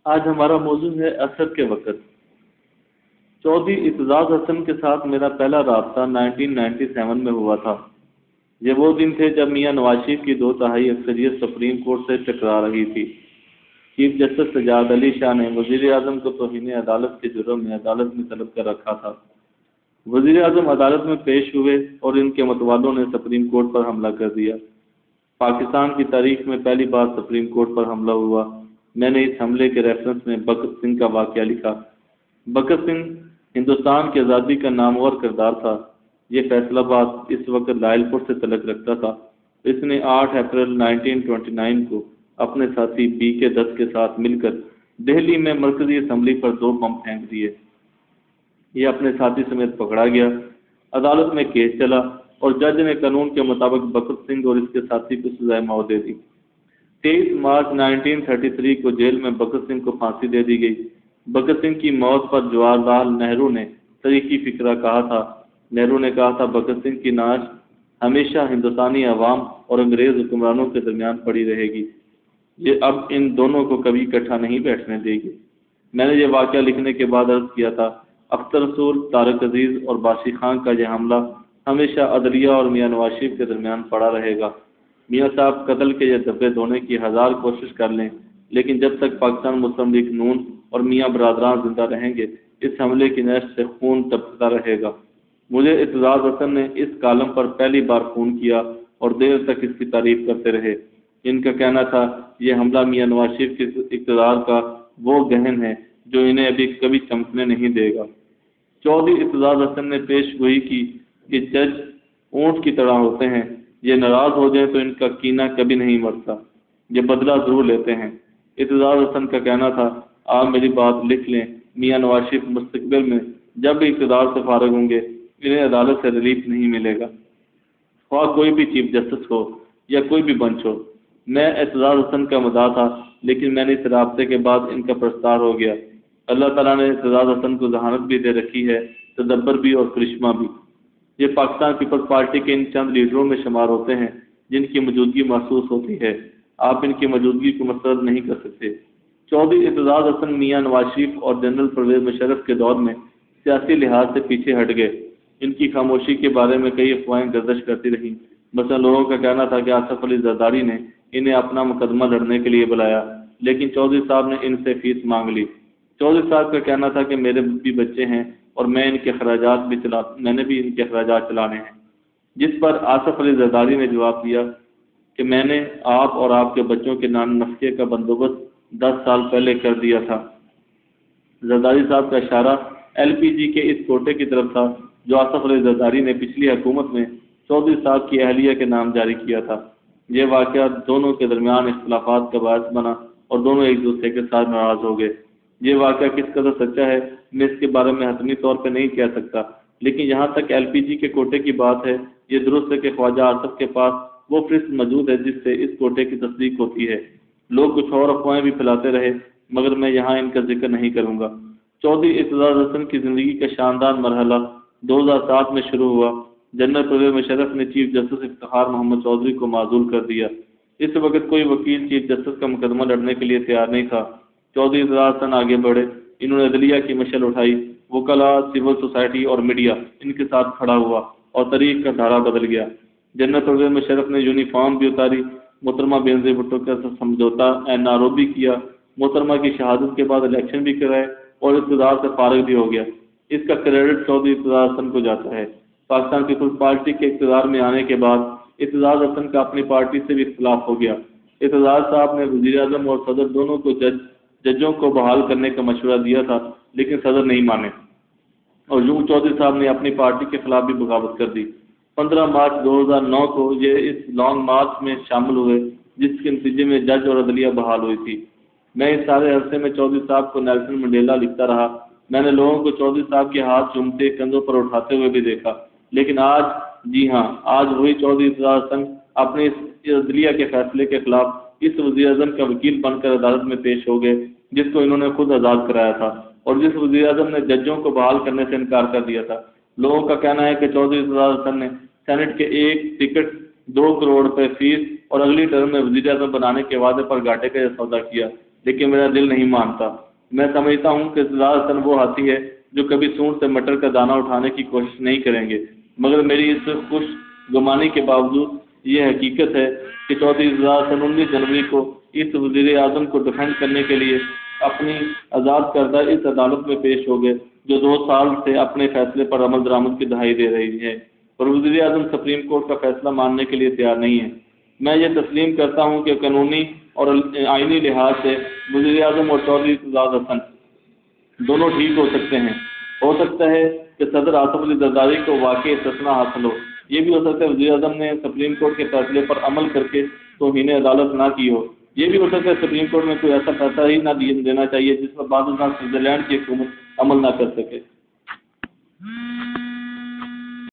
آج ہمارا موضوع ہے عصر کے وقت۔ چودھری اعتزاز حسن کے ساتھ میرا پہلا رابطہ 1997 میں ہوا تھا۔ یہ وہ دن تھے جب میاں نواز شریف کی 2/3 اکثریت سپریم کورٹ سے ٹکرا رہی تھی۔ چیف جسٹس سجاد علی شاہ نے وزیر اعظم کو توہین عدالت کے جرم میں عدالت میں طلب کر رکھا تھا۔ وزیر اعظم عدالت میں پیش ہوئے اور ان کے متوالوں نے سپریم کورٹ پر حملہ کر دیا۔ پاکستان کی تاریخ میں پہلی بار سپریم کورٹ پر حملہ ہوا۔ میں نے اس حملے کے ریفرنس میں بکت سنگھ کا واقعہ لکھا۔ بکت سنگھ ہندوستان کی آزادی کا نامور کردار تھا۔ یہ فیصل آباد اس وقت لائل پور سے تعلق رکھتا تھا۔ اس نے 8 اپریل 1929 کو اپنے ساتھی بی کے دت کے ساتھ مل کر دہلی میں مرکزی اسمبلی پر 2 بم پھینک دیے۔ یہ اپنے ساتھی سمیت پکڑا گیا۔ عدالت میں کیس چلا اور جج نے قانون کے مطابق بکت سنگھ اور اس کے ساتھی کو سزائے موت دے دی۔ 23 مارچ 1933 کو جیل میں بکت سنگھ کو پھانسی دے دی گئی۔ بکت سنگھ کی موت پر جواہر لال نہرو نے تاریخی فقرہ کہا تھا۔ نہرو نے کہا تھا بکت سنگھ کی نعش ہمیشہ ہندوستانی عوام اور انگریز حکمرانوں کے درمیان پڑی رہے گی۔ یہ اب ان دونوں کو کبھی اکٹھا نہیں بیٹھنے دے گی۔ میں نے یہ واقعہ لکھنے کے بعد عرض کیا تھا اختر رسول، طارق عزیز اور باشی خان کا یہ حملہ ہمیشہ عدلیہ اور میاں نواز شریف کے درمیان پڑا رہے گا۔ میاں صاحب قتل کے یہ دھبے دھونے کی 1000 کوشش کر لیں، لیکن جب تک پاکستان مسلم لیگ نون اور میاں برادران زندہ رہیں گے اس حملے کی نہر سے خون ٹپکتا رہے گا۔ مجھے اعتزاز حسن نے اس کالم پر پہلی بار فون کیا اور دیر تک اس کی تعریف کرتے رہے۔ ان کا کہنا تھا یہ حملہ میاں نواز شریف کے اقتدار کا وہ گہن ہے جو انہیں ابھی کبھی چمکنے نہیں دے گا۔ چودھری اعتزاز حسن نے پیش گوئی کی کہ جج اونٹ کی طرح ہوتے ہیں، یہ ناراض ہو جائیں تو ان کا کینہ کبھی نہیں مرتا، یہ بدلہ ضرور لیتے ہیں۔ اعتزاز حسن کا کہنا تھا آپ میری بات لکھ لیں، میاں نواز شریف مستقبل میں جب بھی اقتدار سے فارغ ہوں گے انہیں عدالت سے ریلیف نہیں ملے گا، خواہ کوئی بھی چیف جسٹس ہو یا کوئی بھی بنچ ہو۔ میں اعتزاز حسن کا مداح تھا، لیکن میں نے اس رابطے کے بعد ان کا پرستار ہو گیا۔ اللہ تعالیٰ نے اعتزاز حسن کو ذہانت بھی دے رکھی ہے، تدبر بھی اور کرشمہ بھی۔ یہ پاکستان پیپلز پارٹی کے ان چند لیڈروں میں شمار ہوتے ہیں جن کی موجودگی محسوس ہوتی ہے۔ آپ ان کی موجودگی کو مسترد نہیں کر سکتے۔ چودھری اعتزاز حسن میاں نواز شریف اور جنرل پرویز مشرف کے دور میں سیاسی لحاظ سے پیچھے ہٹ گئے۔ ان کی خاموشی کے بارے میں کئی افواہیں گردش کرتی رہیں۔ مثلا لوگوں کا کہنا تھا کہ آصف علی زرداری نے انہیں اپنا مقدمہ لڑنے کے لیے بلایا، لیکن چودھری صاحب نے ان سے فیس مانگ لی۔ چودھری صاحب کا کہنا تھا کہ میرے بھی بچے ہیں اور میں نے بھی ان کے اخراجات چلانے ہیں، جس پر آصف علی زرداری نے جواب دیا کہ میں نے آپ اور آپ کے بچوں کے نان نفقے کا بندوبست 10 سال پہلے کر دیا تھا۔ زرداری صاحب کا اشارہ LPG کے اس کوٹے کی طرف تھا جو آصف علی زرداری نے پچھلی حکومت میں چودھری صاحب کی اہلیہ کے نام جاری کیا تھا۔ یہ واقعہ دونوں کے درمیان اختلافات کا باعث بنا اور دونوں ایک دوسرے کے ساتھ ناراض ہو گئے۔ یہ واقعہ کس قدر سچا ہے میں اس کے بارے میں حتمی طور پہ نہیں کہہ سکتا، لیکن جہاں تک LPG کے کوٹے کی بات ہے یہ درست ہے کہ خواجہ آصف کے پاس وہ فہرست موجود ہے جس سے اس کوٹے کی تصدیق ہوتی ہے۔ لوگ کچھ اور افواہیں بھی پھیلاتے رہے مگر میں یہاں ان کا ذکر نہیں کروں گا۔ چودھری اعتزاز حسن کی زندگی کا شاندار مرحلہ 2007 میں شروع ہوا۔ جنرل پرویز مشرف نے چیف جسٹس افتخار محمد چودھری کو معزول کر دیا۔ اس وقت کوئی وکیل چیف جسٹس کا مقدمہ لڑنے کے لیے تیار نہیں تھا۔ چودھری اعتزاز حسن آگے بڑھے، انہوں نے عدلیہ کی مشعل اٹھائی، وکلاء، سول سوسائٹی اور میڈیا ان کے ساتھ کھڑا ہوا اور تاریخ کا دھارا بدل گیا۔ جنرل پرویز مشرف نے یونیفارم بھی اتاری، محترمہ بینظیر بھٹو کے ساتھ سمجھوتا ناروبی کیا، محترمہ کی شہادت کے بعد الیکشن بھی کرائے اور اقتدار سے فارغ بھی ہو گیا۔ اس کا کریڈٹ چودھری اعتزاز حسن کو جاتا ہے۔ پاکستان پیپلز پارٹی کے اقتدار میں آنے کے بعد اعتزاز حسن کا اپنی پارٹی سے بھی اختلاف ہو گیا۔ اعتزاز صاحب نے وزیر اعظم اور صدر دونوں کو ججوں کو بحال کرنے کا مشورہ دیا تھا، لیکن صدر نہیں مانے اور یوں چودھری صاحب نے اپنی پارٹی کے خلاف بھی بغاوت کر دی۔ 15 مارچ 2009 کو یہ اس لانگ مارچ میں شامل ہوئے جس کے نتیجے میں جج اور عدلیہ بحال ہوئی تھی۔ میں اس سارے عرصے میں چودھری صاحب کو نیلسن منڈیلا لکھتا رہا۔ میں نے لوگوں کو چودھری صاحب کے ہاتھ چومتے، کندھوں پر اٹھاتے ہوئے بھی دیکھا، لیکن آج، جی ہاں، آج وہی چودھری اعتزاز حسن اپنے اس عدلیہ کے فیصلے کے خلاف اس وزیر اعظم کا وکیل بن کر عدالت میں پیش ہو گئے جس کو انہوں نے خود آزاد کرایا تھا اور جس وزیر اعظم نے ججوں کو بحال کرنے سے انکار کر دیا تھا۔ لوگوں کا کہنا ہے کہ چودھری اعتزاز حسن نے سینٹ کے ایک ٹکٹ 2 کروڑ روپے فیس اور اگلی ٹرم میں وزیر اعظم بنانے کے وعدے پر گھاٹے کا یہ سودا کیا۔ لیکن میرا دل نہیں مانتا۔ میں سمجھتا ہوں کہ اعتزاز حسن وہ ہاتھی ہے جو کبھی سونڈ سے مٹر کا دانہ اٹھانے کی کوشش نہیں کریں گے، مگر میری اس خوش گمانی کے باوجود یہ حقیقت ہے کہ چودھری اعتزاز حسن 19 جنوری کو اس وزیر اعظم کو ڈیفینڈ کرنے کے لیے اپنی آزاد کردہ اس عدالت میں پیش ہو گئے جو 2 سال سے اپنے فیصلے پر عمل درآمد کی دہائی دے رہی ہے، اور وزیر اعظم سپریم کورٹ کا فیصلہ ماننے کے لیے تیار نہیں ہے۔ میں یہ تسلیم کرتا ہوں کہ قانونی اور آئینی لحاظ سے وزیر اعظم اور چودھری اعتزاز حسن دونوں ٹھیک ہو سکتے ہیں۔ ہو سکتا ہے کہ صدر آصف علی زرداری کو واقعی استثنا حاصل ہو، یہ بھی ہو سکتا ہے وزیر اعظم نے سپریم کورٹ کے فیصلے پر عمل کر کے توہین عدالت نہ کی ہو، یہ بھی ہو سکتا ہے سپریم کورٹ میں کوئی ایسا فیصلہ ہی نہ دینا چاہیے جس پر بعض سوئٹزرلینڈ کی حکومت عمل نہ کر سکے۔